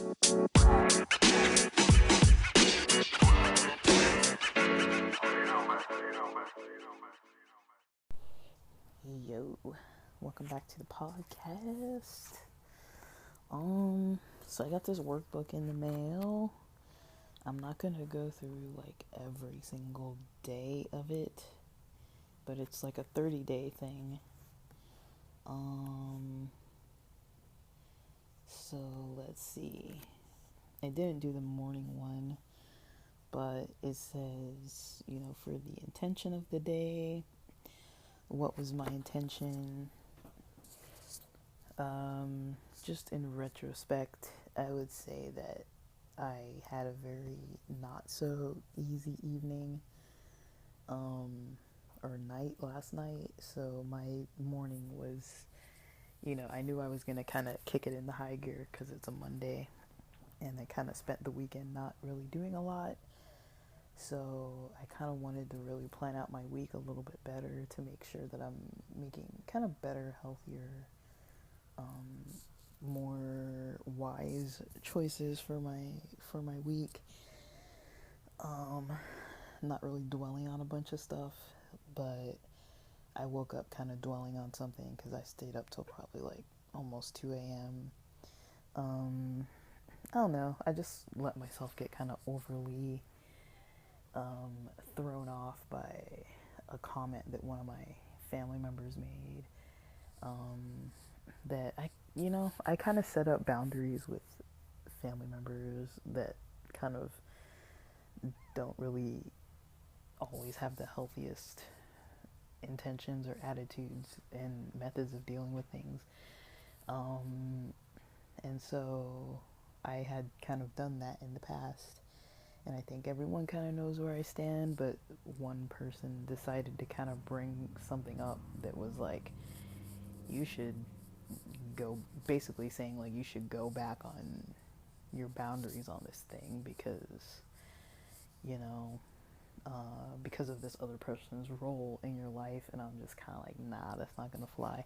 Yo, welcome back to the podcast. So I got this workbook in the mail. I'm not gonna go through like every single day of it, but it's like a 30-day thing. So let's see. I didn't do the morning one, but it says, for the intention of the day, what was my intention? Just in retrospect, I would say that I had a very not so easy evening, or night last night. So my morning was, I knew I was going to kind of kick it into high gear because it's a Monday, and I kind of spent the weekend not really doing a lot. So I kind of wanted to really plan out my week a little bit better to make sure that I'm making kind of better, healthier, more wise choices for my week. Not really dwelling on a bunch of stuff, but I woke up kind of dwelling on something because I stayed up till probably like almost 2 a.m. I don't know. I just let myself get kind of overly thrown off by a comment that one of my family members made. That I kind of set up boundaries with family members that kind of don't really always have the healthiest intentions or attitudes and methods of dealing with things. And so I had kind of done that in the past. And I think everyone kind of knows where I stand, but one person decided to kind of bring something up that was like, you should go, basically saying like you should go back on your boundaries on this thing because, because of this other person's role in your life. And I'm just kind of like, nah, that's not gonna fly.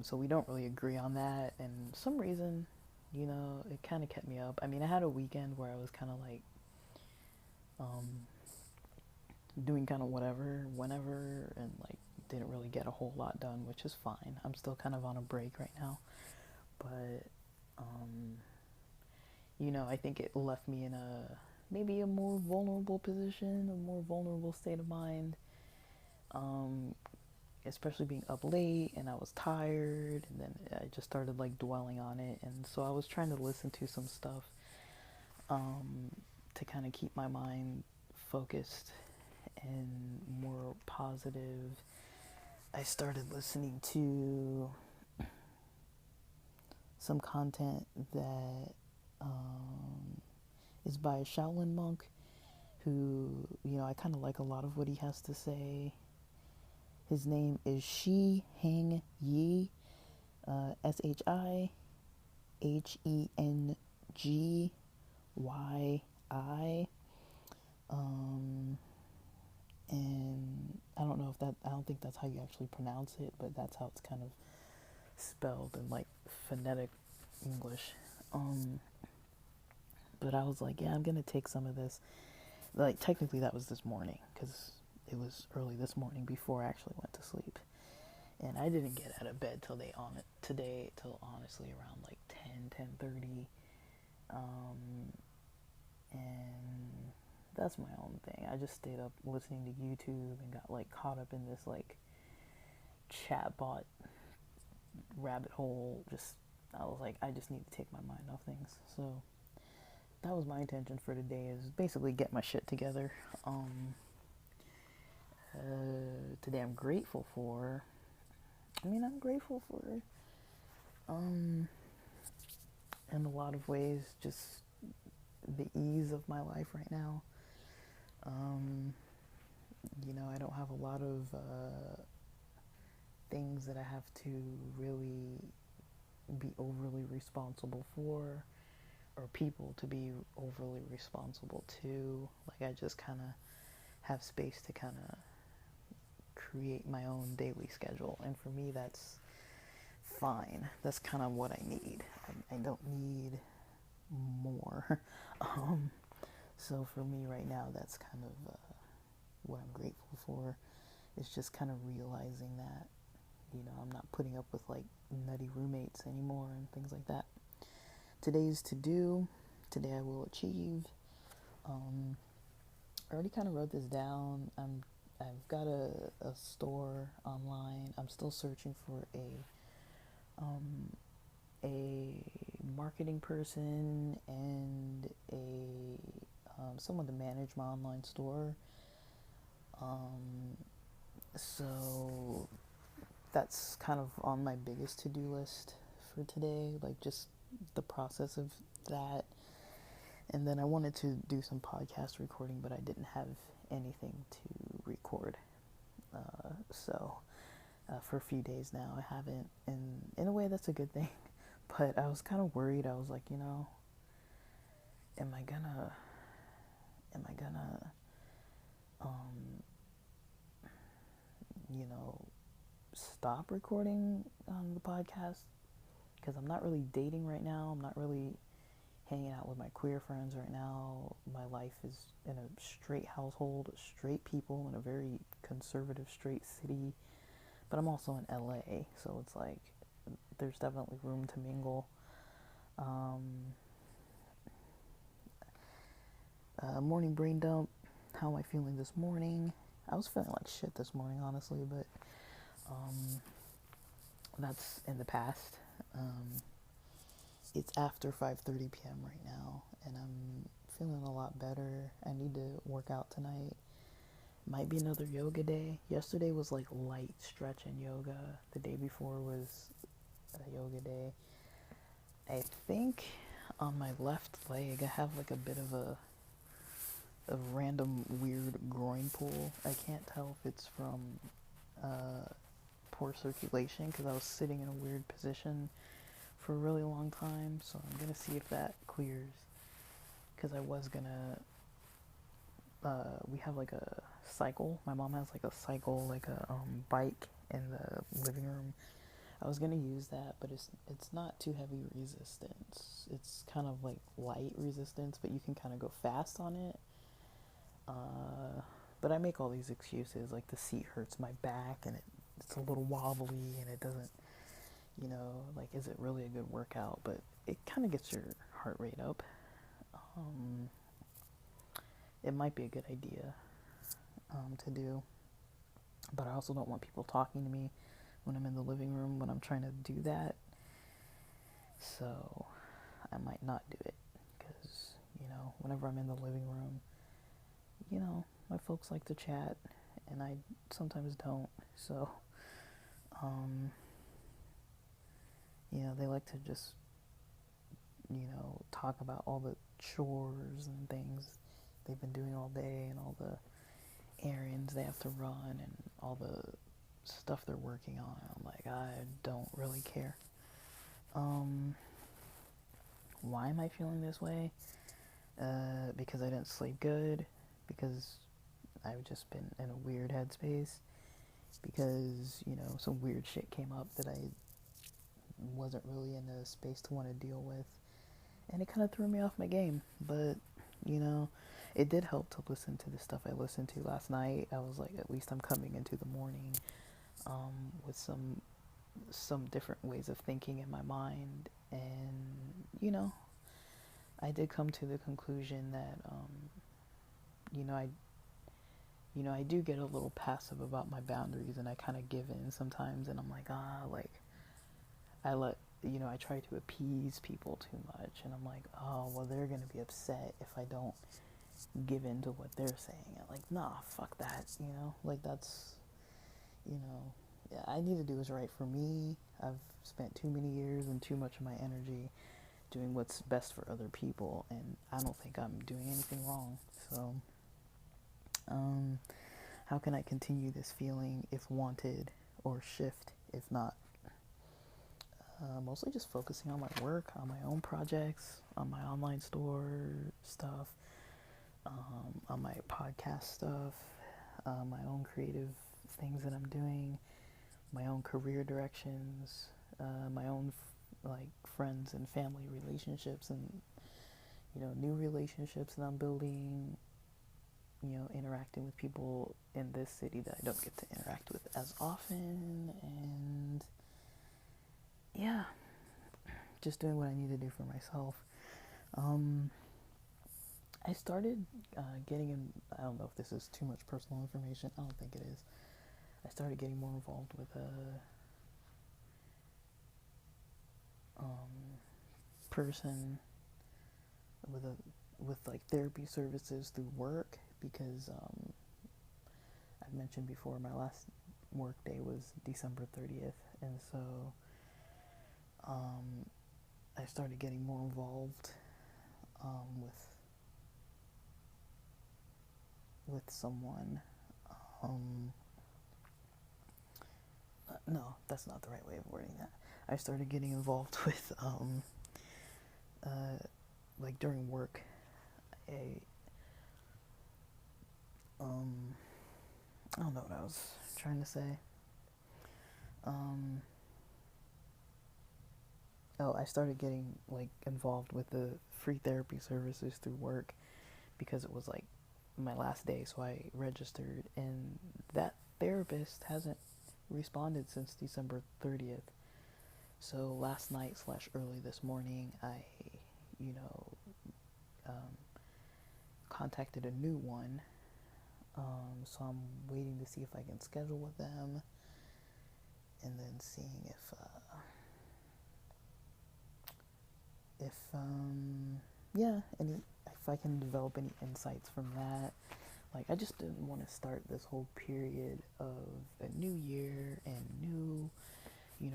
So we don't really agree on that, and for some reason, it kind of kept me up. I mean, I had a weekend where I was kind of like doing kind of whatever, whenever, and like didn't really get a whole lot done, which is fine. I'm still kind of on a break right now, but I think it left me in maybe a more vulnerable position, a more vulnerable state of mind, especially being up late, and I was tired, and then I just started like dwelling on it. And so I was trying to listen to some stuff to kind of keep my mind focused and more positive. I started listening to some content that is by a Shaolin monk who, I kind of like a lot of what he has to say. His name is Shi Heng Yi, ShiHengyi. And I don't know I don't think that's how you actually pronounce it, but that's how it's kind of spelled in like phonetic English. But I was like, yeah, I'm gonna take some of this. Like, technically that was this morning, because it was early this morning before I actually went to sleep. And I didn't get out of bed today till honestly around like 10:30. And that's my own thing. I just stayed up listening to YouTube and got like caught up in this like chatbot rabbit hole. I was like, I just need to take my mind off things. So that was my intention for today, is basically get my shit together. Today I'm grateful for, in a lot of ways, just the ease of my life right now. I don't have a lot of things that I have to really be overly responsible for, or people to be overly responsible to. Like, I just kind of have space to kind of create my own daily schedule, and for me that's fine. That's kind of what I need. I don't need more. um, so for me right now, that's kind of what I'm grateful for. Is just kind of realizing that, I'm not putting up with like nutty roommates anymore and things like that. Today's to do. Today I will achieve. I already kind of wrote this down. I've got a store online. I'm still searching for a marketing person and a someone to manage my online store. So that's kind of on my biggest to-do list for today, like just the process of that. And then I wanted to do some podcast recording, but I didn't have anything to record. So for a few days now, I haven't, and in a way, that's a good thing. But I was kind of worried. I was like, am I gonna, am I gonna, um, you know, stop recording the podcast? Because I'm not really dating right now. I'm not really hanging out with my queer friends right now. My life is in a straight household, straight people in a very conservative, straight city. But I'm also in LA, so it's like there's definitely room to mingle. Um, Morning brain dump. How am I feeling this morning? I was feeling like shit this morning, honestly, but um, that's in the past. It's after 5:30 p.m. right now, and I'm feeling a lot better. I need to work out tonight. Might be another yoga day. Yesterday was like light stretch and yoga. The day before was a yoga day. I think on my left leg I have like a bit of a random weird groin pull. I can't tell if it's from poor circulation because I was sitting in a weird position for a really long time. So I'm gonna see if that clears because I was gonna. We have like a cycle. My mom has like a cycle, like a bike in the living room. I was gonna use that, but it's not too heavy resistance. It's kind of like light resistance, but you can kind of go fast on it. But I make all these excuses, like the seat hurts my back and it's a little wobbly and it doesn't, like, is it really a good workout? But it kind of gets your heart rate up. It might be a good idea to do, but I also don't want people talking to me when I'm in the living room when I'm trying to do that. So I might not do it because, whenever I'm in the living room, my folks like to chat and I sometimes don't. So, they like to just, talk about all the chores and things they've been doing all day and all the errands they have to run and all the stuff they're working on. I'm like, I don't really care. Why am I feeling this way? Because I didn't sleep good, because I've just been in a weird headspace, because, some weird shit came up that I wasn't really in a space to want to deal with, and it kind of threw me off my game. But, it did help to listen to the stuff I listened to last night. I was like, at least I'm coming into the morning with some different ways of thinking in my mind, and, I did come to the conclusion that, I do get a little passive about my boundaries, and I kind of give in sometimes, and I'm like, I try to appease people too much, and I'm like, oh, well, they're going to be upset if I don't give in to what they're saying. I'm like, nah, fuck that, like, that's, I need to do what's right for me. I've spent too many years and too much of my energy doing what's best for other people, and I don't think I'm doing anything wrong. So, how can I continue this feeling if wanted, or shift if not? Mostly just focusing on my work, on my own projects, on my online store stuff, on my podcast stuff, my own creative things that I'm doing, my own career directions, my own like friends and family relationships, and new relationships that I'm building, interacting with people in this city that I don't get to interact with as often, and yeah, just doing what I need to do for myself. Um, I started getting in, I don't know if this is too much personal information, I don't think it is. I started getting more involved with a person with like therapy services through work because I mentioned before my last work day was December 30th, and so um, I started getting more involved with someone. Um, no, that's not the right way of wording that. I started getting involved with like during work, a I don't know what I was trying to say. Um, I started getting like involved with the free therapy services through work because it was like my last day, so I registered, and that therapist hasn't responded since December 30th. So last night slash early this morning, I, you know, um, contacted a new one. So I'm waiting to see if I can schedule with them, and then seeing if yeah, any if I can develop any insights from that. Like, I just didn't want to start this whole period of a new year and new,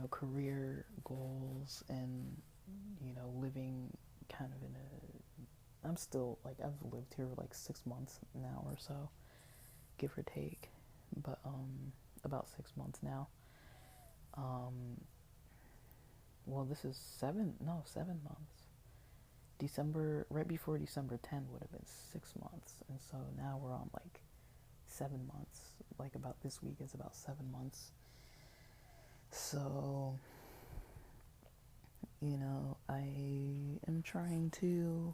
career goals, and living kind of in a. I'm still like, I've lived here like 6 months now or so, give or take, but about 6 months now. Um, well, this is 7 months. December, right before December 10 would have been 6 months, and so now we're on like 7 months. Like, about this week is about 7 months. So, I am trying to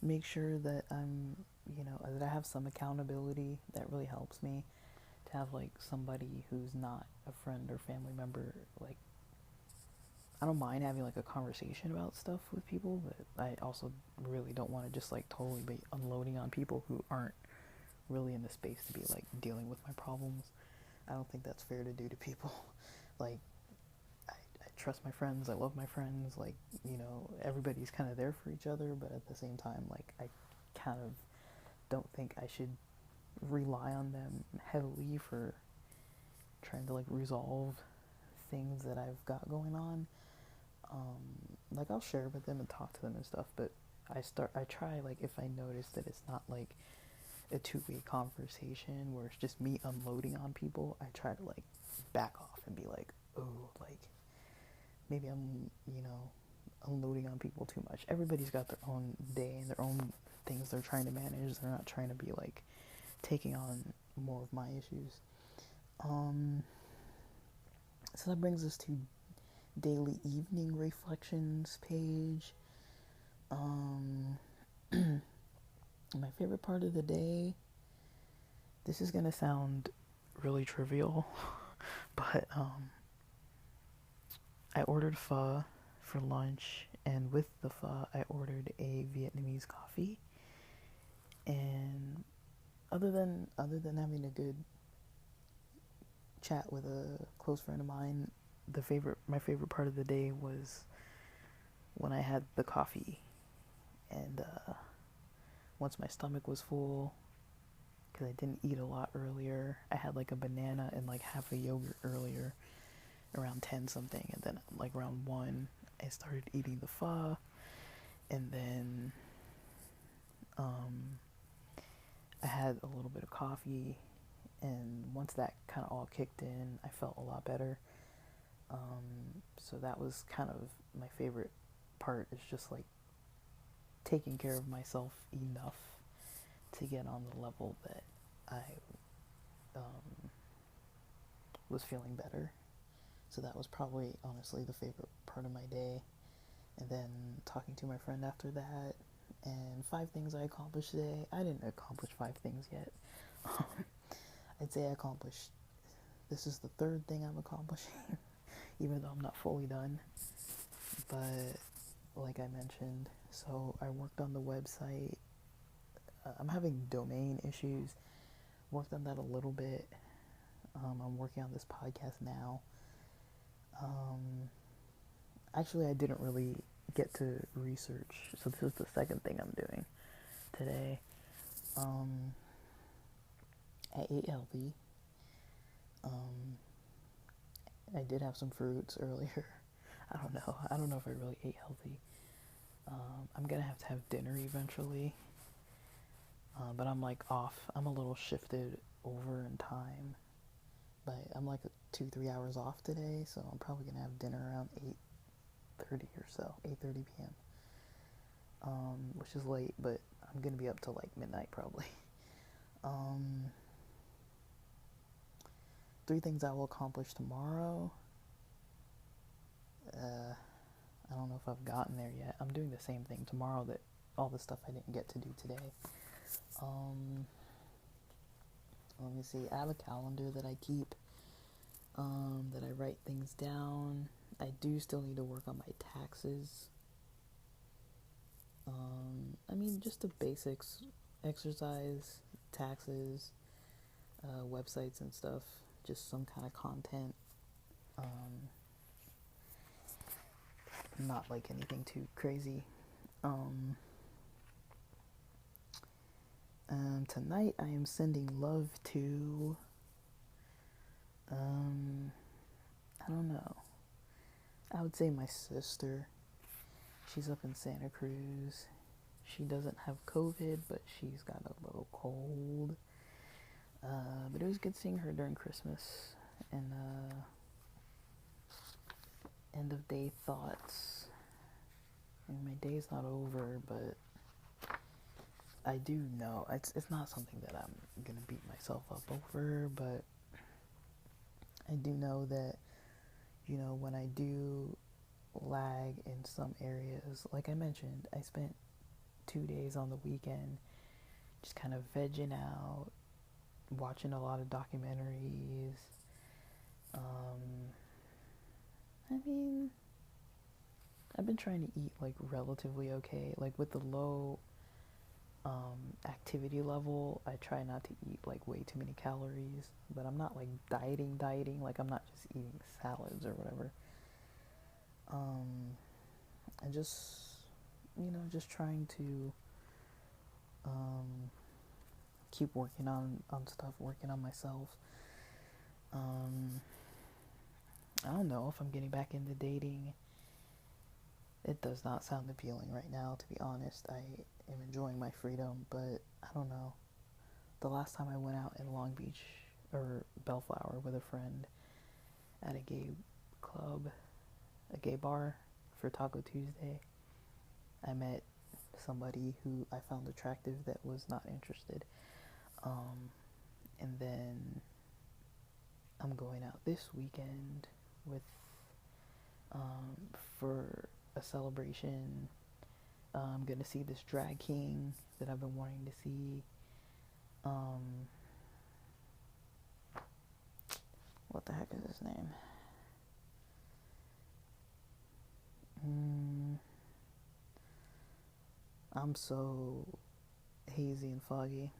make sure that that I have some accountability. That really helps me to have like somebody who's not a friend or family member. Like, I don't mind having like a conversation about stuff with people, but I also really don't want to just like totally be unloading on people who aren't really in the space to be like dealing with my problems. I don't think that's fair to do to people. Like, I trust my friends, I love my friends, like, everybody's kind of there for each other, but at the same time, like, I kind of don't think I should rely on them heavily for trying to like resolve things that I've got going on. Like, I'll share with them and talk to them and stuff, but I try, like, if I notice that it's not like a two-way conversation where it's just me unloading on people, I try to like back off and be like, oh, like, maybe I'm, unloading on people too much. Everybody's got their own day and their own things they're trying to manage. They're not trying to be like taking on more of my issues. So that brings us to daily evening reflections page. My favorite part of the day. This is gonna sound really trivial, but I ordered pho for lunch, and with the pho, I ordered a Vietnamese coffee. And other than having a good chat with a close friend of mine, my favorite part of the day was when I had the coffee, and once my stomach was full, because I didn't eat a lot earlier. I had like a banana and like half a yogurt earlier, around 10 something, and then like around 1 I started eating the pho, and then I had a little bit of coffee, and once that kind of all kicked in, I felt a lot better. So that was kind of my favorite part, is just like taking care of myself enough to get on the level that I was feeling better. So that was probably honestly the favorite part of my day. And then talking to my friend after that, And 5 things I accomplished today. I didn't accomplish 5 things yet. I'd say I accomplished. This is the third thing I'm accomplishing, even though I'm not fully done. But like I mentioned, so I worked on the website. I'm having domain issues. Worked on that a little bit. I'm working on this podcast now. Actually, I didn't really get to research, so this is the second thing I'm doing today. I ate healthy. I did have some fruits earlier. I don't know. I don't know if I really ate healthy. I'm gonna have to have dinner eventually. But I'm like off. I'm a little shifted over in time. But I'm like 2-3 hours off today, so I'm probably gonna have dinner around 8:30 or so, 8:30 p.m. Which is late, but I'm gonna be up till like midnight probably. 3 things I will accomplish tomorrow. I don't know if I've gotten there yet. I'm doing the same thing tomorrow that all the stuff I didn't get to do today. Let me see. I have a calendar that I keep, that I write things down. I do still need to work on my taxes. I mean, just the basics: exercise, taxes, websites and stuff. Just some kind of content. Not like anything too crazy. Tonight I am sending love to, I don't know. I would say my sister. She's up in Santa Cruz. She doesn't have COVID, but she's got a little cold. But it was good seeing her during Christmas and end of day thoughts. And my day's not over, but I do know it's not something that I'm gonna beat myself up over, but I do know that, when I do lag in some areas, like I mentioned, I spent 2 days on the weekend just kind of vegging out, watching a lot of documentaries. I mean, I've been trying to eat like relatively okay, like with the low activity level. I try not to eat like way too many calories, but I'm not like dieting, like I'm not just eating salads or whatever. And just trying to keep working on stuff, working on myself. I don't know if I'm getting back into dating. It does not sound appealing right now, to be honest. I am enjoying my freedom, but I don't know. The last time I went out in Long Beach or Bellflower with a friend at a gay club, a gay bar for Taco Tuesday, I met somebody who I found attractive that was not interested. And then I'm going out this weekend with for a celebration. I'm gonna see this drag king that I've been wanting to see. What the heck is his name? I'm so hazy and foggy.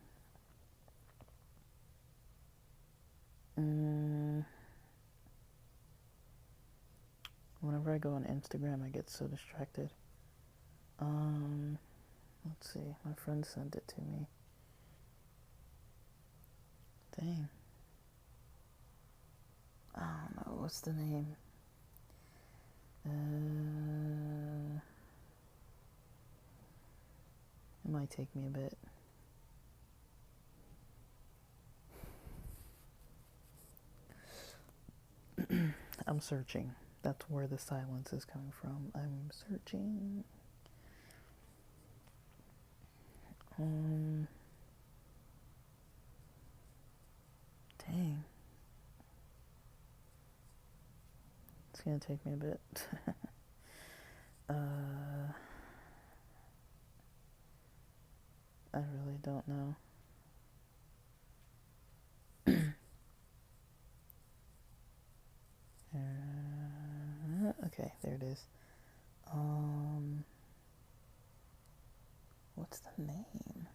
Whenever I go on Instagram, I get so distracted. Let's see. My friend sent it to me. Dang. I don't know. What's the name? It might take me a bit. I'm searching. That's where the silence is coming from. I'm searching. Dang. It's gonna take me a bit. I really don't know. Okay, there it is. Um, what's the name?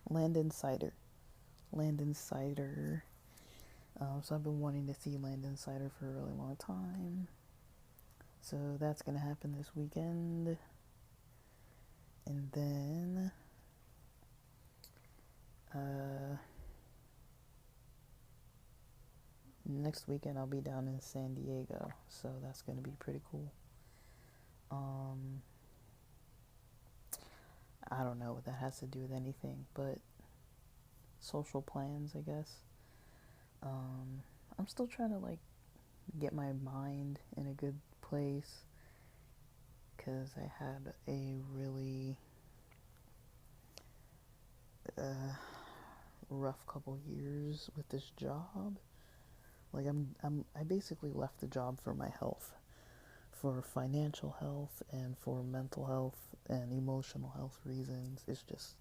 Land Insider. Land Insider. So I've been wanting to see Land Insider for a really long time. So that's gonna happen this weekend. And then next weekend I'll be down in San Diego. So that's gonna be pretty cool. Um, I don't know what that has to do with anything, but social plans, I guess. I'm still trying to like get my mind in a good place because I had a really rough couple years with this job. Like I basically left the job for my health, for financial health and for mental health and emotional health reasons. It's just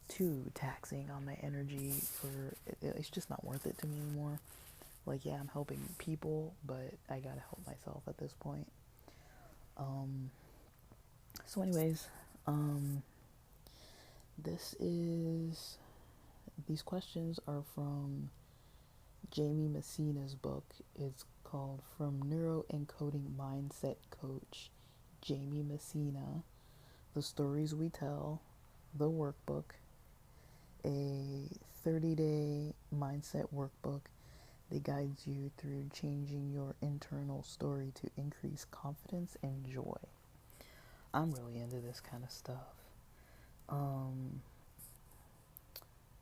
too taxing on my energy it's just not worth it to me anymore. Like, yeah, I'm helping people, but I gotta help myself at this point. So anyways, this is these questions are from Jaime Messina's book. It's called From Neuroencoding Mindset Coach Jaime Messina, The Stories We Tell, The Workbook, a 30-day mindset workbook that guides you through changing your internal story to increase confidence and joy. I'm really into this kind of stuff.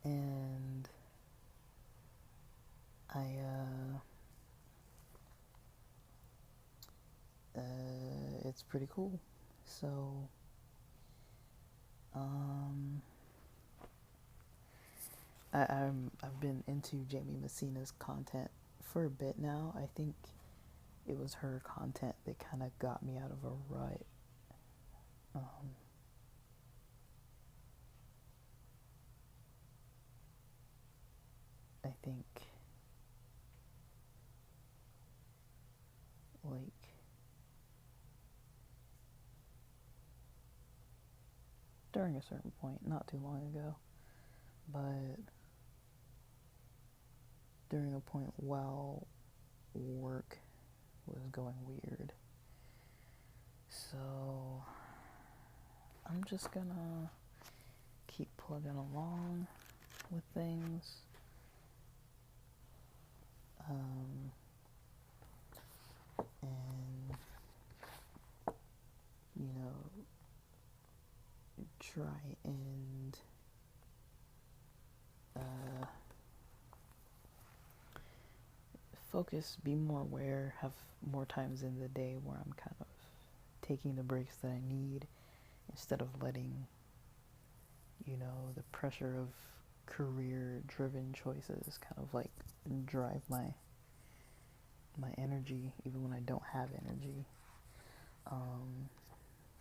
And it's pretty cool. So, I've been into Jaime Messina's content for a bit now. I think it was her content that kind of got me out of a rut. I think, like, during a certain point, not too long ago, but during a point while work was going weird. So, I'm just gonna keep plugging along with things. And, you know, try and focus, be more aware, have more times in the day where I'm kind of taking the breaks that I need instead of letting, you know, the pressure of career driven choices kind of like drive my energy even when I don't have energy.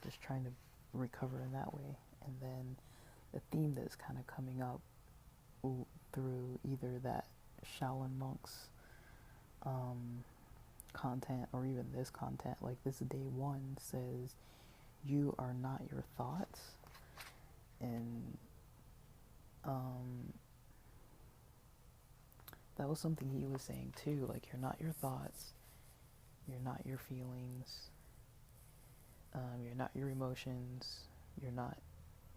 Just trying to recover in that way. And then the theme that's kind of coming up through either that Shaolin monks content or even this content, like this day one says, you are not your thoughts. And that was something he was saying too, like you're not your thoughts, you're not your feelings, you're not your emotions, you're not,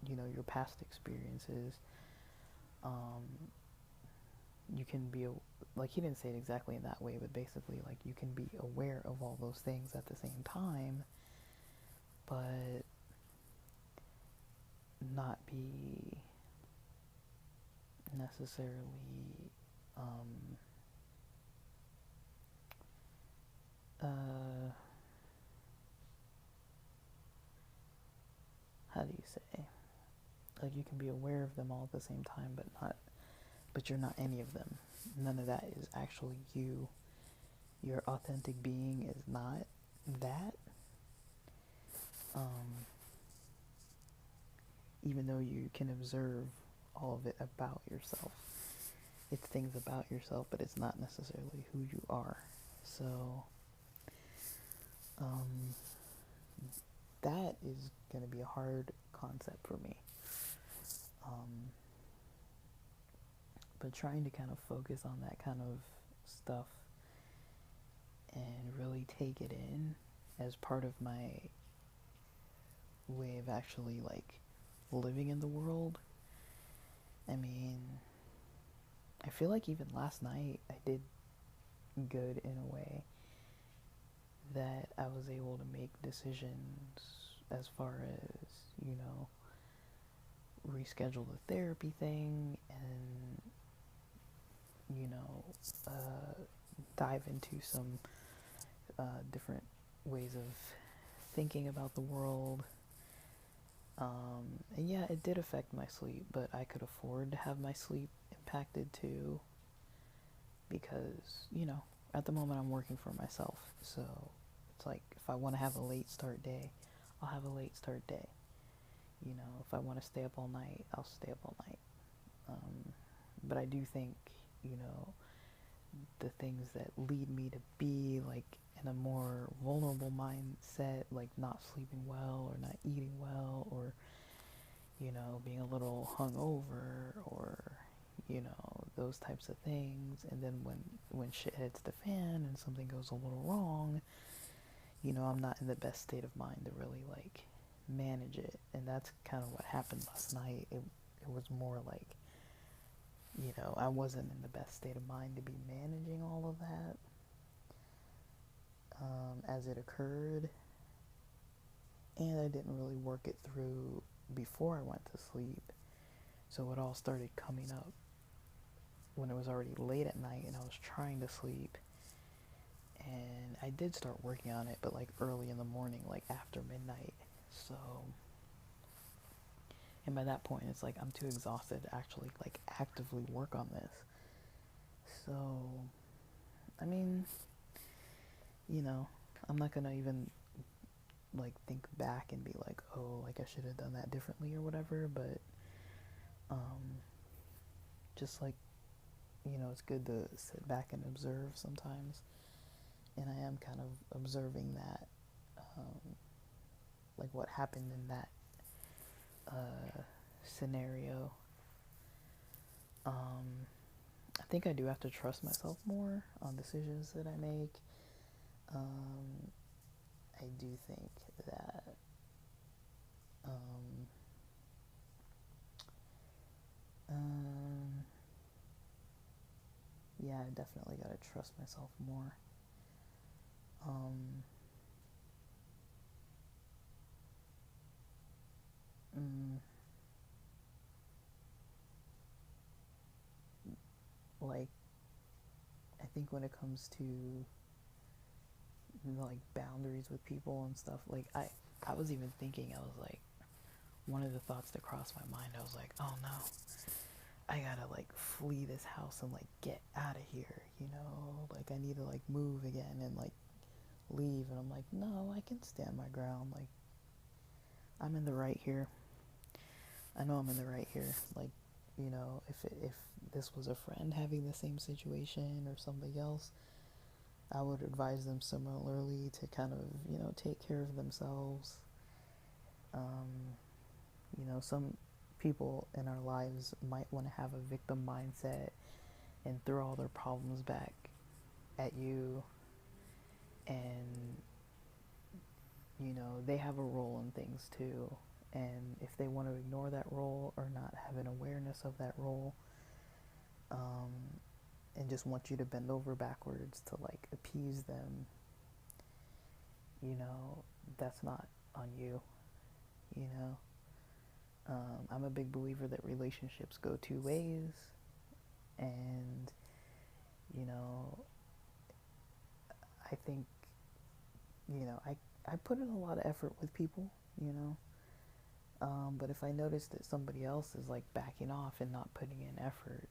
you know, your past experiences. You can be, like, he didn't say it exactly in that way, but basically, like, you can be aware of all those things at the same time, but not be necessarily, how do you say, like, you can be aware of them all at the same time, but you're not any of them. None of that is actually you. Your authentic being is not that. even though you can observe all of it about yourself. It's things about yourself, but it's not necessarily who you are. So, um, that is going to be a hard concept for me. Um, but trying to kind of focus on that kind of stuff and really take it in as part of my way of actually like living in the world. I mean, I feel like even last night I did good in a way that I was able to make decisions as far as, you know, reschedule the therapy thing and, you know, dive into some different ways of thinking about the world. And yeah, it did affect my sleep, but I could afford to have my sleep impacted too because, you know, at the moment I'm working for myself. So it's like if I want to have a late start day, I'll have a late start day. You know, if I want to stay up all night, I'll stay up all night. But I do think, you know, the things that lead me to be like in a more vulnerable mindset, like not sleeping well or not eating well or, you know, being a little hungover or, you know, those types of things. And then when shit hits the fan and something goes a little wrong, you know, I'm not in the best state of mind to really like manage it. And that's kind of what happened last night. It was more like, you know, I wasn't in the best state of mind to be managing all of that as it occurred. And I didn't really work it through before I went to sleep. So it all started coming up when it was already late at night and I was trying to sleep. And I did start working on it, but like early in the morning, like after midnight. So, and by that point, it's like I'm too exhausted to actually like actively work on this. So, I mean, you know, I'm not gonna even like think back and be like, oh, like I should have done that differently or whatever, but just like, you know, it's good to sit back and observe sometimes. And I am kind of observing that, like what happened in that scenario. I think I do have to trust myself more on decisions that I make. I do think that yeah, I definitely gotta trust myself more. Mm, like, I think when it comes to like boundaries with people and stuff, like I was even thinking, I was like, one of the thoughts that crossed my mind, I was like, oh no, I gotta like flee this house and like get out of here, you know, like I need to like move again and like leave. And I'm like, no, I can stand my ground. Like I'm in the right here. I know I'm in the right here. Like, you know, if this was a friend having the same situation or somebody else, I would advise them similarly to kind of, you know, take care of themselves. You know, some people in our lives might want to have a victim mindset and throw all their problems back at you. And, you know, they have a role in things too. And if they want to ignore that role or not have an awareness of that role, and just want you to bend over backwards to like appease them, you know, that's not on you, you know. I'm a big believer that relationships go two ways, and, you know, I think, you know, I put in a lot of effort with people, you know, but if I notice that somebody else is like backing off and not putting in effort,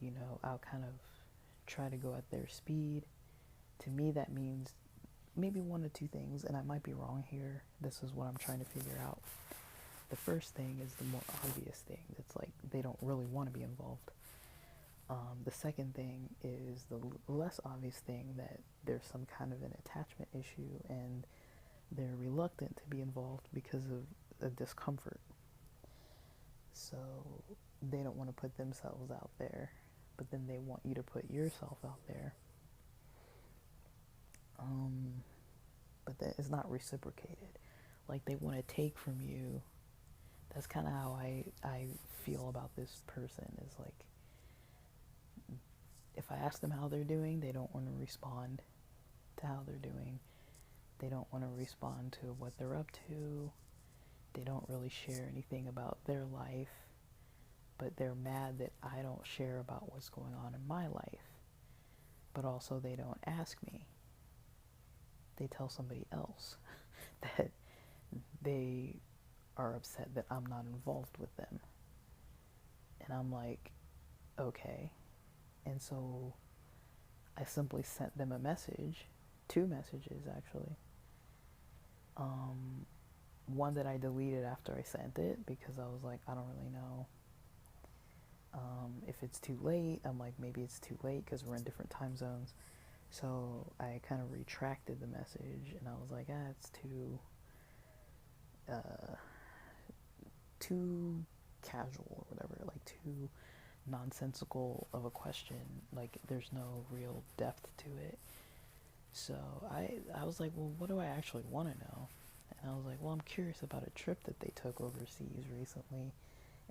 you know, I'll kind of try to go at their speed. To me, that means maybe one of two things, and I might be wrong here. This is what I'm trying to figure out. the first thing is the more obvious thing. It's like they don't really want to be involved. The second thing is the less obvious thing, that there's some kind of an attachment issue and they're reluctant to be involved because of a discomfort. So they don't want to put themselves out there, but then they want you to put yourself out there. But that is not reciprocated. Like, they want to take from you. That's kind of how I feel about this person, is like, if I ask them how they're doing, they don't want to respond to how they're doing. They don't want to respond to what they're up to. They don't really share anything about their life, but they're mad that I don't share about what's going on in my life. But also they don't ask me. They tell somebody else that they are upset that I'm not involved with them. And I'm like, okay. And so I simply sent them a message, 2 messages actually. One that I deleted after I sent it because I was like, I don't really know if it's too late. I'm like, maybe it's too late because we're in different time zones. So I kind of retracted the message and I was like, it's too casual or whatever, like too nonsensical of a question. Like, there's no real depth to it. So I was like, well, what do I actually want to know? And I was like, well, I'm curious about a trip that they took overseas recently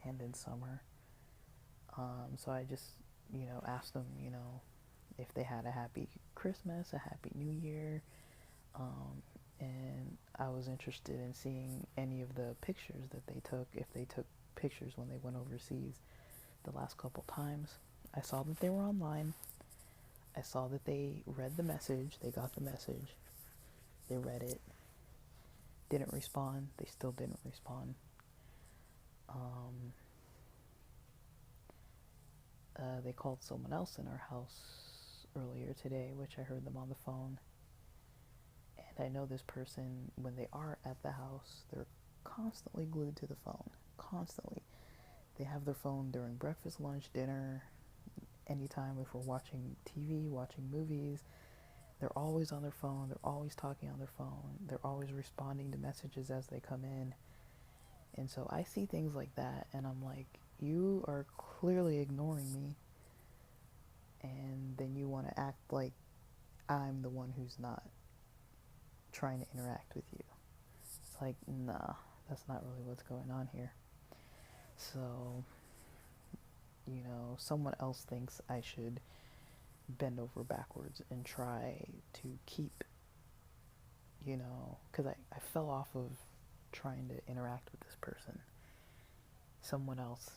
and in summer. So I just, asked them, if they had a happy Christmas, a happy New Year. And I was interested in seeing any of the pictures that they took, if they took pictures when they went overseas the last couple times. I saw that they were online. I saw that they read the message. They got the message. They read it. Didn't respond. They still didn't respond. They called someone else in our house earlier today, which I heard them on the phone. And I know this person, when they are at the house, they're constantly glued to the phone. Constantly. They have their phone during breakfast, lunch, dinner, anytime if we're watching TV, watching movies. They're always on their phone. They're always talking on their phone. They're always responding to messages as they come in. And so I see things like that, and I'm like, you are clearly ignoring me. And then you want to act like I'm the one who's not trying to interact with you. It's like, nah, that's not really what's going on here. So, someone else thinks I should bend over backwards and try to keep, because I fell off of trying to interact with this person. Someone else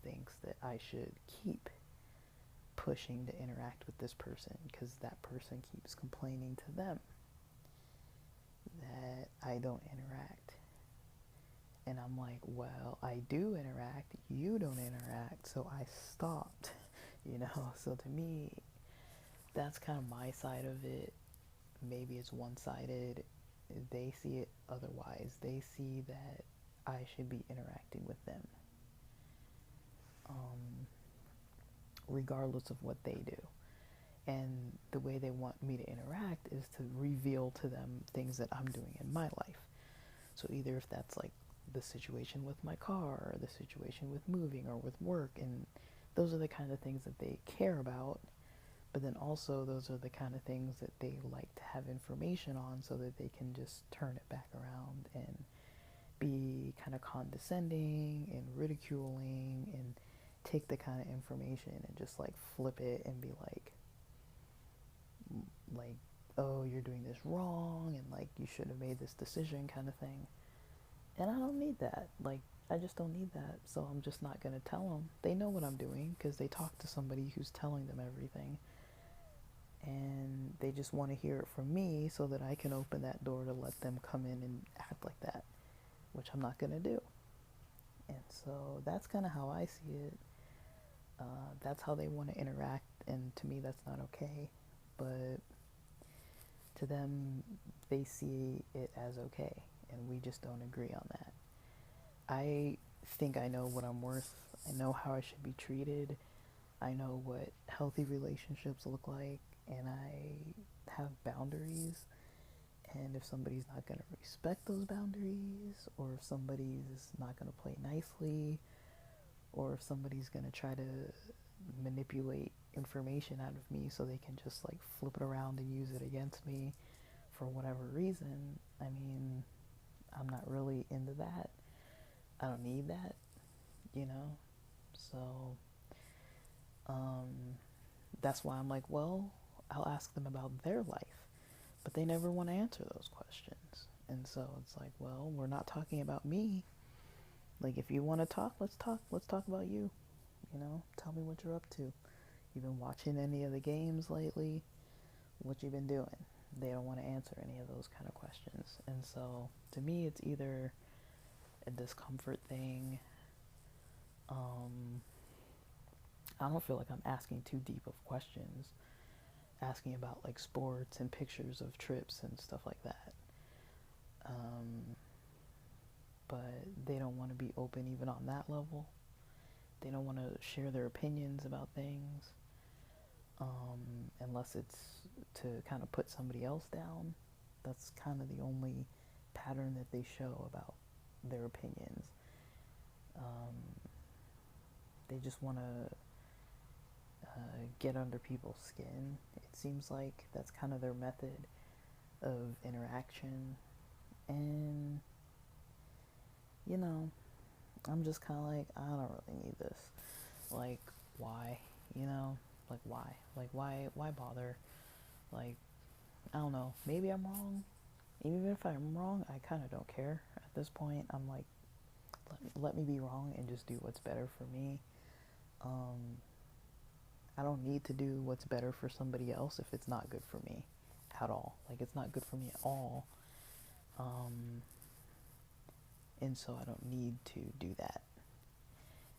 thinks that I should keep pushing to interact with this person because that person keeps complaining to them that I don't interact. And I'm like, well, I do interact, you don't interact, so I stopped, So to me, that's kind of my side of it. Maybe it's one-sided. They see it otherwise. They see that I should be interacting with them, regardless of what they do. And the way they want me to interact is to reveal to them things that I'm doing in my life. So either if that's like the situation with my car, or the situation with moving, or with work, and those are the kind of things that they care about. But then also those are the kind of things that they like to have information on so that they can just turn it back around and be kind of condescending and ridiculing and take the kind of information and just like flip it and be like, oh, you're doing this wrong and like you should have made this decision kind of thing. And I don't need that. Like, I just don't need that. So I'm just not going to tell them. They know what I'm doing because they talk to somebody who's telling them everything. And they just want to hear it from me so that I can open that door to let them come in and act like that, which I'm not going to do. And so that's kind of how I see it. That's how they want to interact, and to me that's not okay. But to them, they see it as okay, and we just don't agree on that. I think I know what I'm worth. I know how I should be treated. I know what healthy relationships look like, and I have boundaries. And if somebody's not going to respect those boundaries, or if somebody's not going to play nicely, or if somebody's going to try to manipulate information out of me so they can just like flip it around and use it against me for whatever reason, I mean, I'm not really into that. I don't need that, you know? So, um, that's why I'm like, well, I'll ask them about their life. But they never want to answer those questions. And so it's like, well, we're not talking about me. Like, if you want to talk, let's talk. Let's talk about you. You know, tell me what you're up to. You been watching any of the games lately? What you been doing? They don't want to answer any of those kind of questions. And so, to me, it's either a discomfort thing. Um, I don't feel like I'm asking too deep of questions, asking about like sports and pictures of trips and stuff like that. Um, but they don't want to be open even on that level. They don't want to share their opinions about things, unless it's to kind of put somebody else down. That's kind of the only pattern that they show about their opinions. Um, they just want to get under people's skin. It seems like that's kind of their method of interaction. And, you know, I'm just kind of like, I don't really need this. Like, why? You know? Like, why? Like, why bother? Like, I don't know. Maybe I'm wrong. Even if I'm wrong, I kind of don't care. At this point, I'm like, let me be wrong and just do what's better for me. Um, I don't need to do what's better for somebody else if it's not good for me at all. Like, it's not good for me at all. Um, and so I don't need to do that.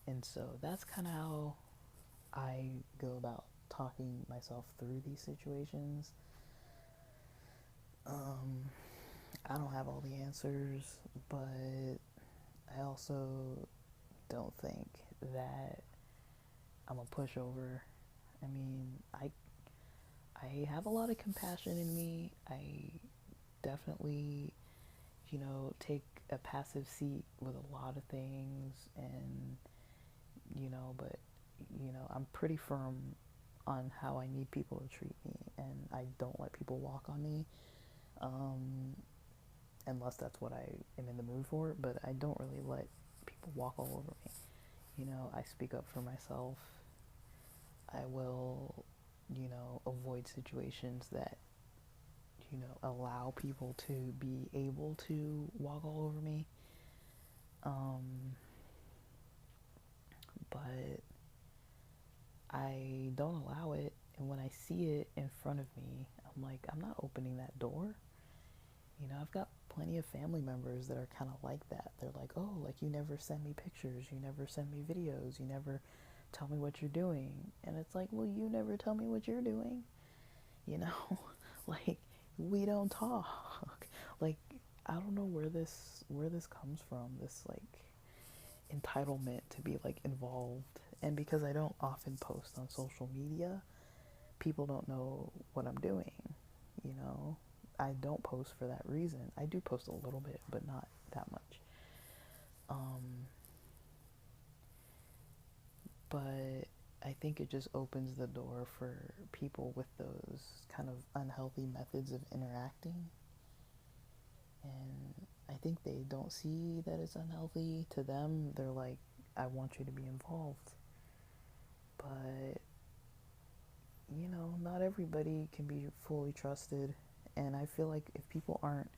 And so that's kind of how I go about talking myself through these situations. Um, I don't have all the answers, but I also don't think that I'm a pushover. I mean, I have a lot of compassion in me. I definitely, take a passive seat with a lot of things, and but I'm pretty firm on how I need people to treat me, and I don't let people walk on me, um, unless that's what I am in the mood for. But I don't really let people walk all over me. I speak up for myself. I will, avoid situations that, allow people to be able to walk all over me. But I don't allow it. And when I see it in front of me, I'm like, I'm not opening that door. I've got plenty of family members that are kind of like that. They're like, oh, like, you never send me pictures, you never send me videos, you never tell me what you're doing. And it's like, well, you never tell me what you're doing. You know, like, we don't talk. Like, I don't know where this comes from. This like entitlement to be like involved. And because I don't often post on social media, people don't know what I'm doing. You know, I don't post for that reason. I do post a little bit, but not that much. Um, but I think it just opens the door for people with those kind of unhealthy methods of interacting. And I think they don't see that it's unhealthy. To them, they're like, I want you to be involved. But, not everybody can be fully trusted. And I feel like if people aren't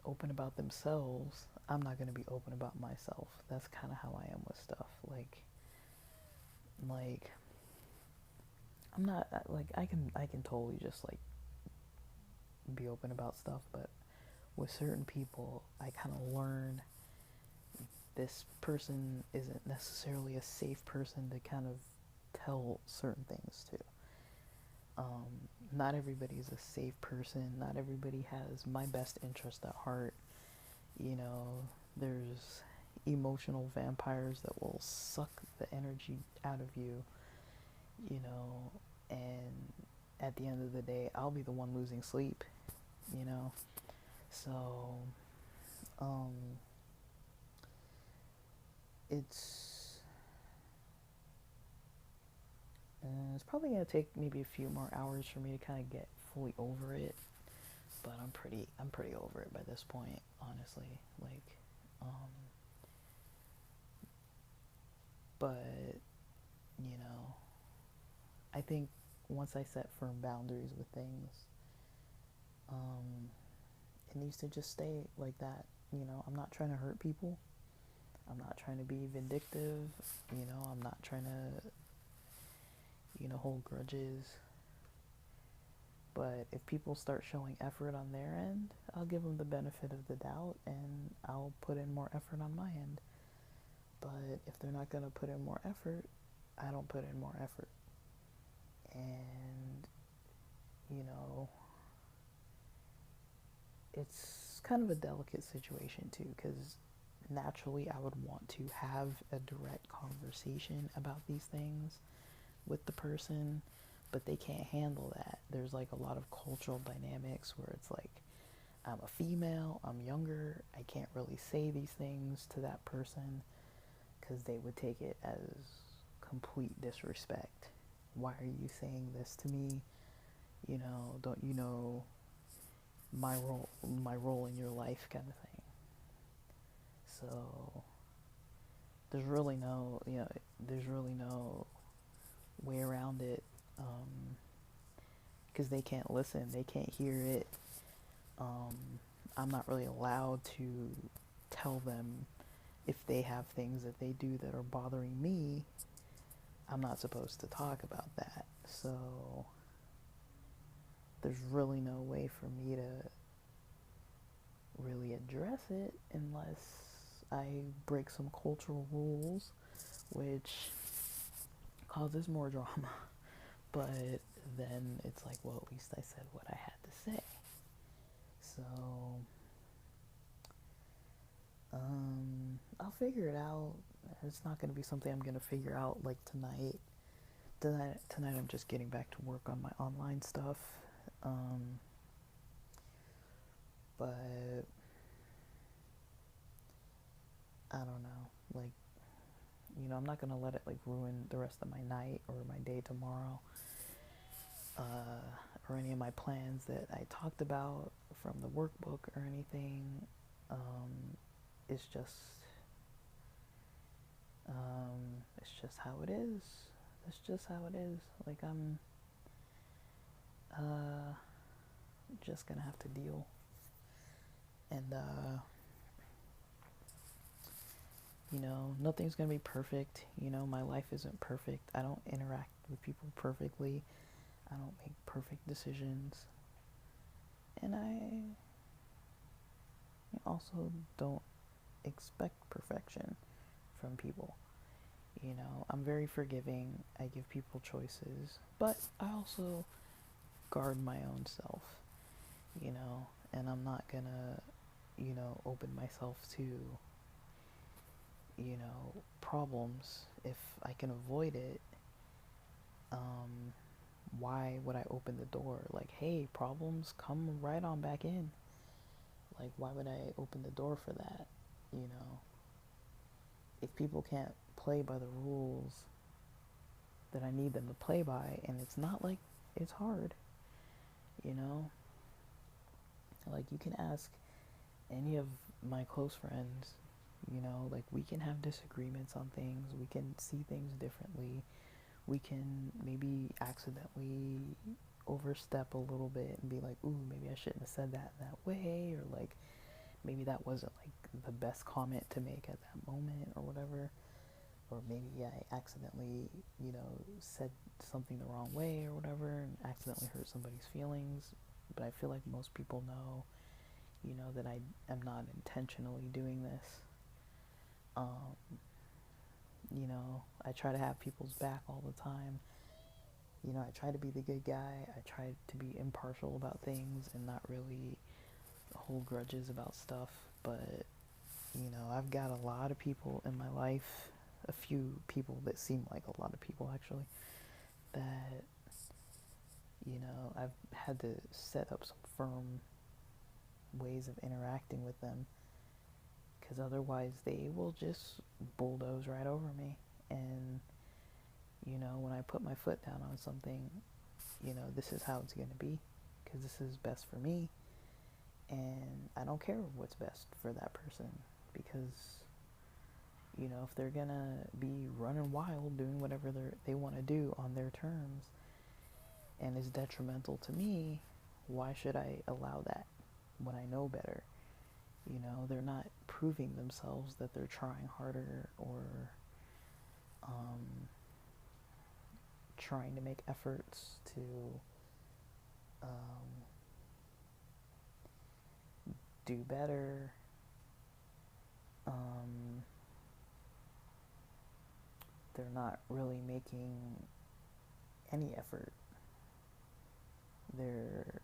open about themselves, I'm not going to be open about myself. That's kind of how I am with stuff. Like, I'm not like I can totally just like be open about stuff, but with certain people, I kind of learn this person isn't necessarily a safe person to kind of tell certain things to. Not everybody's a safe person. Not everybody has my best interest at heart. You know, there's emotional vampires that will suck the energy out of you, you know, and at the end of the day, I'll be the one losing sleep, you know. So, um, it's it's probably gonna take maybe a few more hours for me to kind of get fully over it, but I'm pretty over it by this point, honestly. Like, um, but you know, I think once I set firm boundaries with things, um, it needs to just stay like that. You know, I'm not trying to hurt people. I'm not trying to be vindictive. You know, I'm not trying to, hold grudges. But if people start showing effort on their end, I'll give them the benefit of the doubt and I'll put in more effort on my end. But if they're not going to put in more effort, I don't put in more effort. And, you know, it's kind of a delicate situation too, because naturally I would want to have a direct conversation about these things with the person, but they can't handle that. There's like a lot of cultural dynamics where it's like, I'm a female, I'm younger, I can't really say these things to that person because they would take it as complete disrespect. Why are you saying this to me? You know, don't you know my role in your life, kind of thing. So there's really no, there's really no way around it, because they can't listen, they can't hear it. I'm not really allowed to tell them if they have things that they do that are bothering me. I'm not supposed to talk about that. So there's really no way for me to really address it unless I break some cultural rules, which causes more drama. But then it's like, well, at least I said what I had to say. So, I'll figure it out. It's not going to be something I'm going to figure out like tonight. Tonight I'm just getting back to work on my online stuff. But I don't know. Like, I'm not going to let it like ruin the rest of my night or my day tomorrow. Or any of my plans that I talked about from the workbook or anything. It's just it's just how it is. It's just how it is. Like, I'm just gonna have to deal. And nothing's gonna be perfect. My life isn't perfect. I don't interact with people perfectly. I don't make perfect decisions. And I also don't expect perfection from people. I'm very forgiving. I give people choices, but I also guard my own self, and I'm not gonna, open myself to, problems if I can avoid it. Why would I open the door? Like, hey, problems, come right on back in. Like, why would I open the door for that? If people can't play by the rules that I need them to play by, and it's not like it's hard, like, you can ask any of my close friends, like, we can have disagreements on things, we can see things differently, we can maybe accidentally overstep a little bit and be like, ooh, maybe I shouldn't have said that way, or like, maybe that wasn't like the best comment to make at that moment or whatever, or maybe I accidentally, said something the wrong way or whatever and accidentally hurt somebody's feelings. But I feel like most people know, that I am not intentionally doing this. I try to have people's back all the time. I try to be the good guy. I try to be impartial about things and not really hold grudges about stuff. But I've got a lot of people in my life, a few people that seem like a lot of people actually, that, I've had to set up some firm ways of interacting with them because otherwise they will just bulldoze right over me. And, when I put my foot down on something, this is how it's going to be because this is best for me. And I don't care what's best for that person because, if they're going to be running wild, doing whatever they want to do on their terms and is detrimental to me, why should I allow that when I know better? They're not proving themselves that they're trying harder or trying to make efforts to do better. They're not really making any effort. They're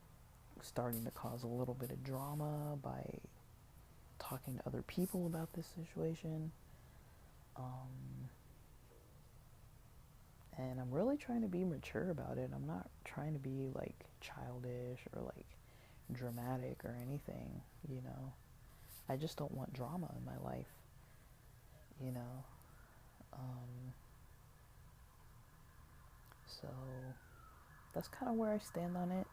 starting to cause a little bit of drama by talking to other people about this situation. And I'm really trying to be mature about it. I'm not trying to be like childish or like dramatic or anything, I just don't want drama in my life, you know. So that's kind of where I stand on it.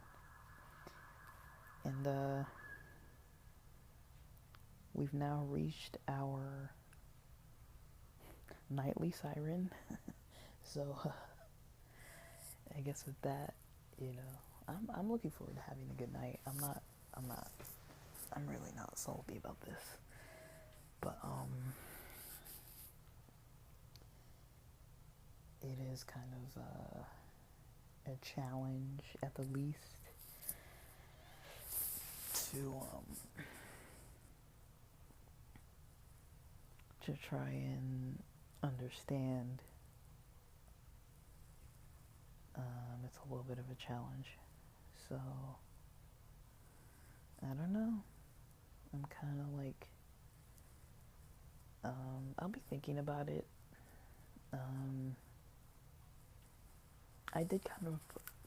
And we've now reached our nightly siren. So I guess with that, I'm looking forward to having a good night. I'm really not salty about this. But it is kind of a challenge at the least to try and understand. It's a little bit of a challenge. So I don't know. I'm kind of like I'll be thinking about it. I did kind of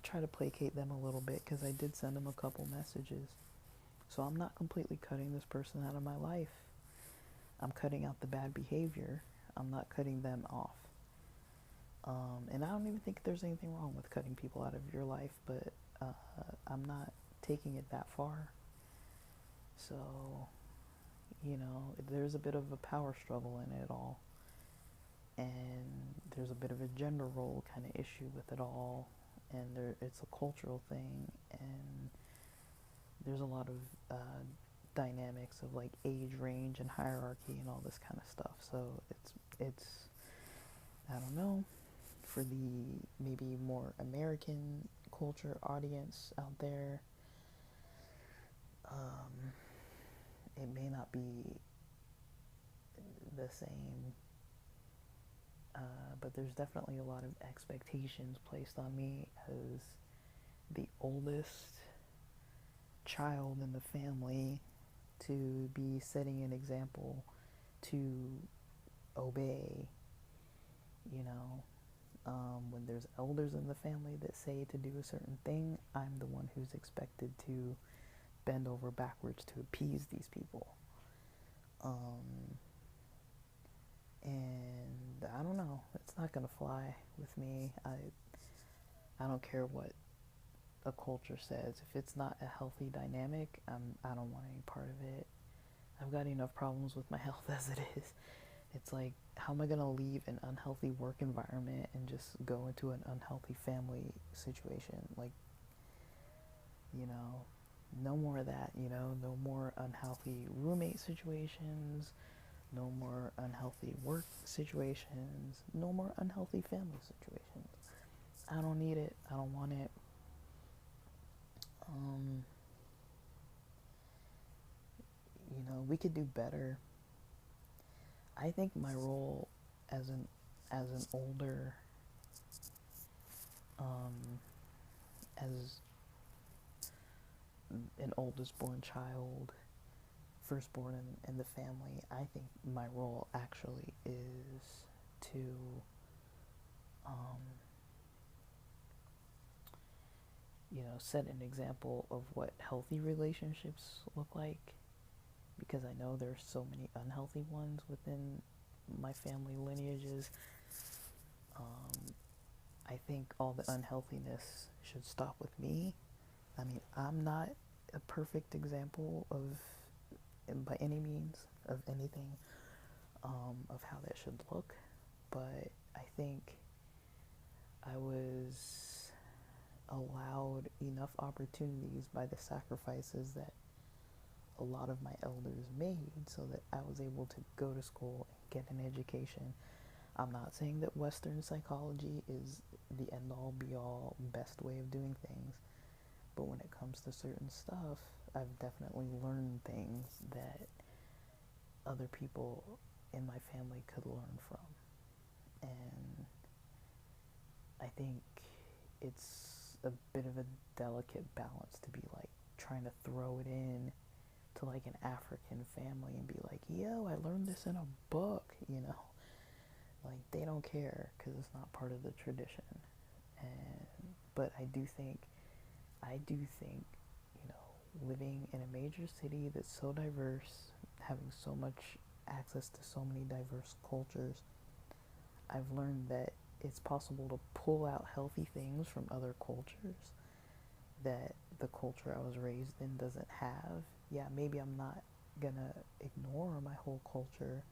try to placate them a little bit because I did send them a couple messages. So I'm not completely cutting this person out of my life. I'm cutting out the bad behavior. I'm not cutting them off. And I don't even think there's anything wrong with cutting people out of your life, but I'm not taking it that far. So, there's a bit of a power struggle in it all. And there's a bit of a gender role kind of issue with it all. And it's a cultural thing. And there's a lot of dynamics of like age range and hierarchy and all this kind of stuff. So it's I don't know, for the maybe more American culture audience out there, it may not be the same, but there's definitely a lot of expectations placed on me as the oldest child in the family to be setting an example, to obey, when there's elders in the family that say to do a certain thing, I'm the one who's expected to bend over backwards to appease these people. And I don't know, it's not gonna fly with me. I don't care what a culture says. If it's not a healthy dynamic, I don't want any part of it. I've got enough problems with my health as it is. It's like, how am I gonna leave an unhealthy work environment and just go into an unhealthy family situation? Like, no more of that, no more unhealthy roommate situations, no more unhealthy work situations, no more unhealthy family situations. I don't need it. I don't want it. We could do better. I think my role as an older, as an oldest born child, firstborn in the family, I think my role actually is to, um, set an example of what healthy relationships look like, because I know there's so many unhealthy ones within my family lineages. Um, I think all the unhealthiness should stop with me. I mean, I'm not a perfect example by any means, of anything, of how that should look, but I think I was allowed enough opportunities by the sacrifices that a lot of my elders made so that I was able to go to school and get an education. I'm not saying that Western psychology is the end all be all best way of doing things, but when it comes to certain stuff, I've definitely learned things that other people in my family could learn from. And I think it's a bit of a delicate balance to be like trying to throw it in to like an African family and be like, yo, I learned this in a book, like they don't care because it's not part of the tradition. But I do think, living in a major city that's so diverse, having so much access to so many diverse cultures, I've learned that it's possible to pull out healthy things from other cultures that the culture I was raised in doesn't have. Yeah, maybe I'm not gonna ignore my whole culture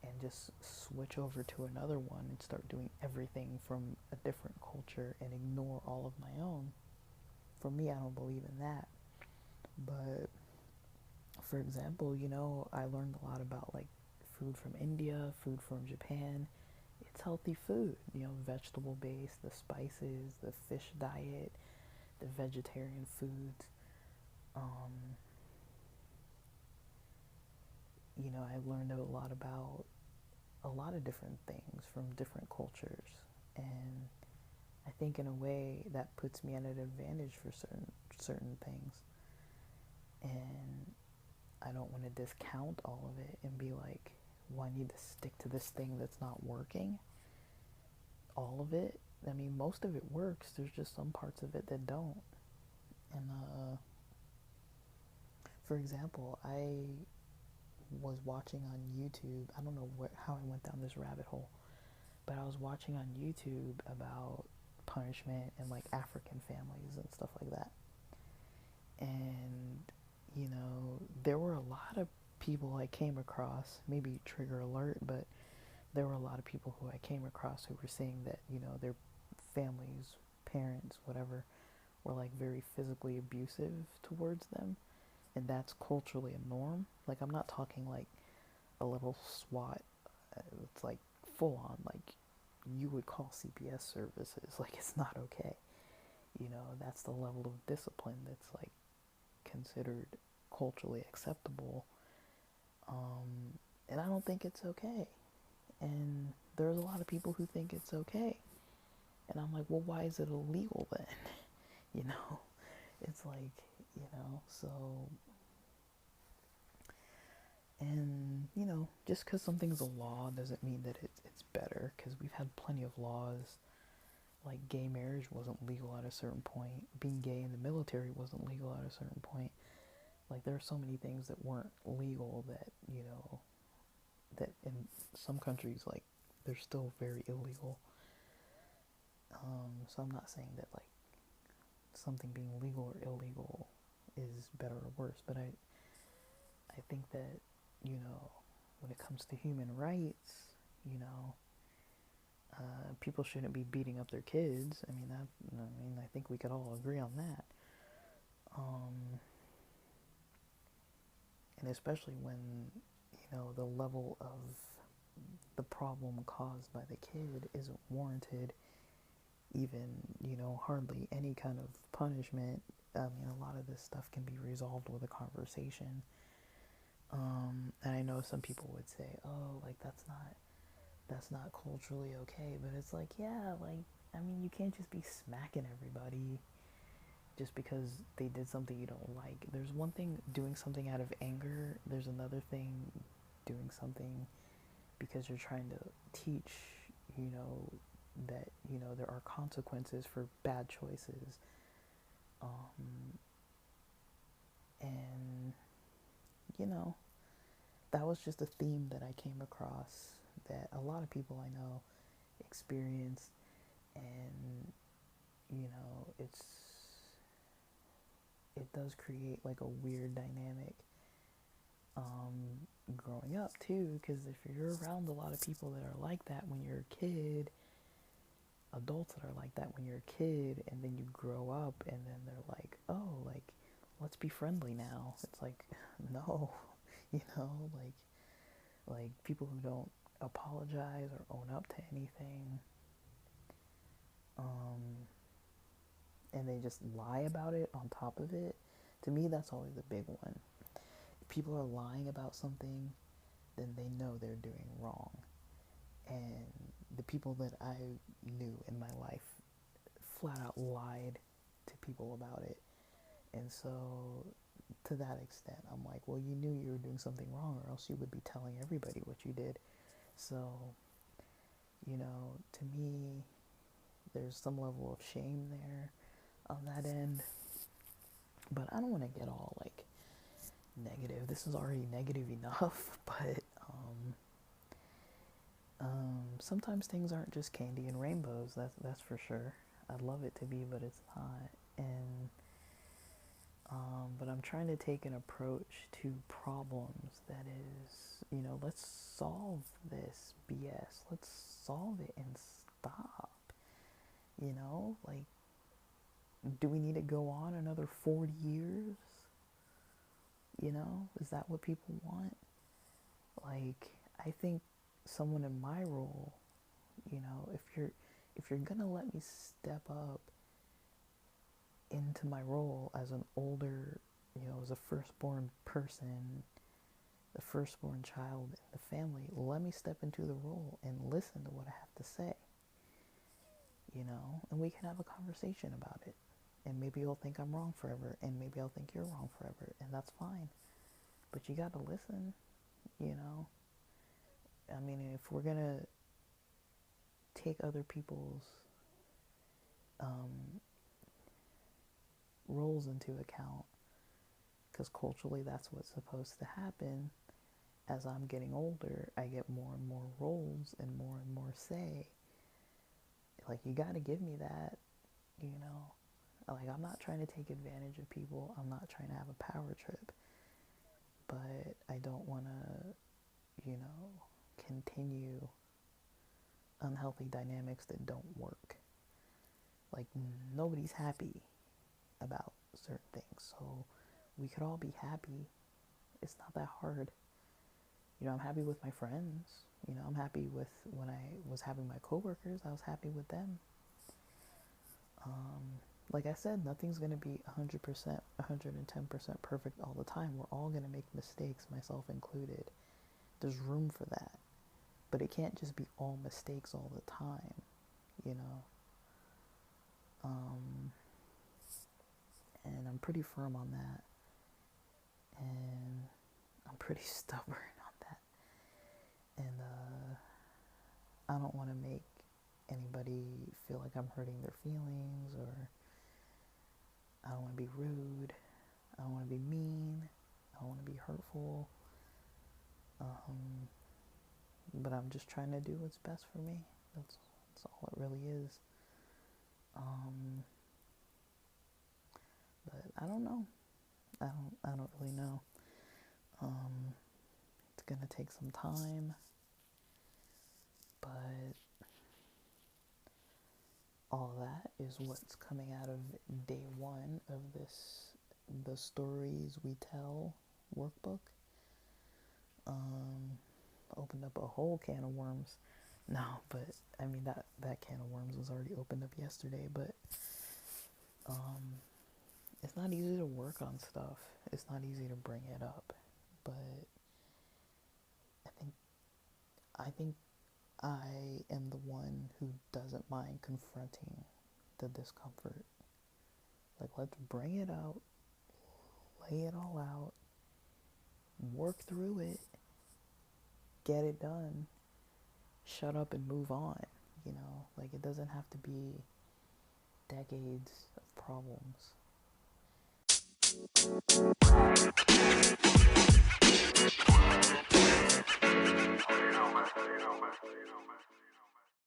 and just switch over to another one and start doing everything from a different culture and ignore all of my own. For me, I don't believe in that. But for example, I learned a lot about like food from India, food from Japan. It's healthy food, vegetable based, the spices, the fish diet, the vegetarian foods. Um, I learned a lot about a lot of different things from different cultures, and I think in a way that puts me at an advantage for certain things. And I don't want to discount all of it and be like, well, I need to stick to this thing that's not working. All of it, I mean, most of it works. There's just some parts of it that don't. And for example, I was watching on YouTube. I don't know how I went down this rabbit hole, but I was watching on YouTube about punishment and like African families and stuff like that. And there were a lot of people I came across, maybe trigger alert, but there were a lot of people who I came across who were saying that, their families, parents, whatever, were like very physically abusive towards them. And that's culturally a norm. Like, I'm not talking like a little SWAT. It's like full on, like you would call CPS services. Like, it's not okay. That's the level of discipline that's like considered culturally acceptable. And I don't think it's okay. And there's a lot of people who think it's okay. And I'm like, well, why is it illegal then? you know, it's like, so, and, just because something's a law doesn't mean that it's better, because we've had plenty of laws. Like, gay marriage wasn't legal at a certain point. Being gay in the military wasn't legal at a certain point. Like, there are so many things that weren't legal that, that in some countries, like, they're still very illegal. So I'm not saying that, like, something being legal or illegal is better or worse, but I think that, when it comes to human rights, people shouldn't be beating up their kids. I think we could all agree on that. And especially when, the level of the problem caused by the kid isn't warranted even, hardly any kind of punishment. A lot of this stuff can be resolved with a conversation. And I know some people would say, oh, like, that's not culturally okay, but it's like, yeah, like, you can't just be smacking everybody just because they did something you don't like. There's one thing doing something out of anger, there's another thing doing something because you're trying to teach, that, there are consequences for bad choices. Um, and, you know, that was just a theme that I came across that a lot of people I know experience, and, it does create like a weird dynamic growing up too, because if you're around a lot of people that are like that when you're a kid, adults that are like that when you're a kid, and then you grow up and then they're like, oh, like, let's be friendly now. It's like, no, you know, like people who don't apologize or own up to anything, um, and they just lie about it on top of it. To me, that's always the big one. If people are lying about something, then they know they're doing wrong. And the people that I knew in my life flat out lied to people about it. And so, to that extent, I'm like, well, you knew you were doing something wrong, or else you would be telling everybody what you did. So, to me, there's some level of shame there on that end. But I don't want to get all like negative. This is already negative enough, but sometimes things aren't just candy and rainbows. That's for sure. I'd love it to be, but it's not. And but I'm trying to take an approach to problems that is, let's solve this BS. Let's solve it and stop. Like, do we need to go on another 40 years? Is that what people want? Like, I think someone in my role, if you're gonna let me step up into my role as an older, as a firstborn person, the firstborn child in the family, let me step into the role and listen to what I have to say, and we can have a conversation about it. And maybe you'll think I'm wrong forever, and maybe I'll think you're wrong forever, and that's fine. But you gotta listen, I mean, if we're gonna take other people's roles into account, because culturally that's what's supposed to happen. As I'm getting older, I get more and more roles and more say. Like, you gotta give me that, Like, I'm not trying to take advantage of people. I'm not trying to have a power trip. But I don't want to, continue unhealthy dynamics that don't work. Like, nobody's happy about certain things. So we could all be happy. It's not that hard. I'm happy with my friends. I'm happy with when I was having my coworkers. I was happy with them. Like I said, nothing's going to be 100%, 110% perfect all the time. We're all going to make mistakes, myself included. There's room for that. But it can't just be all mistakes all the time, And I'm pretty firm on that. And I'm pretty stubborn on that. And I don't want to make anybody feel like I'm hurting their feelings, or I don't want to be rude. I don't want to be mean. I don't want to be hurtful. But I'm just trying to do what's best for me. That's all it really is. But I don't know. I don't really know. It's gonna take some time, but all that is what's coming out of day one of the Stories We Tell workbook. Opened up a whole can of worms. No, but I mean that can of worms was already opened up yesterday. But it's not easy to work on stuff. It's not easy to bring it up. But I think I am the one who doesn't mind confronting the discomfort. Like, let's bring it out, lay it all out, work through it, get it done, shut up and move on. You know, like, it doesn't have to be decades of problems.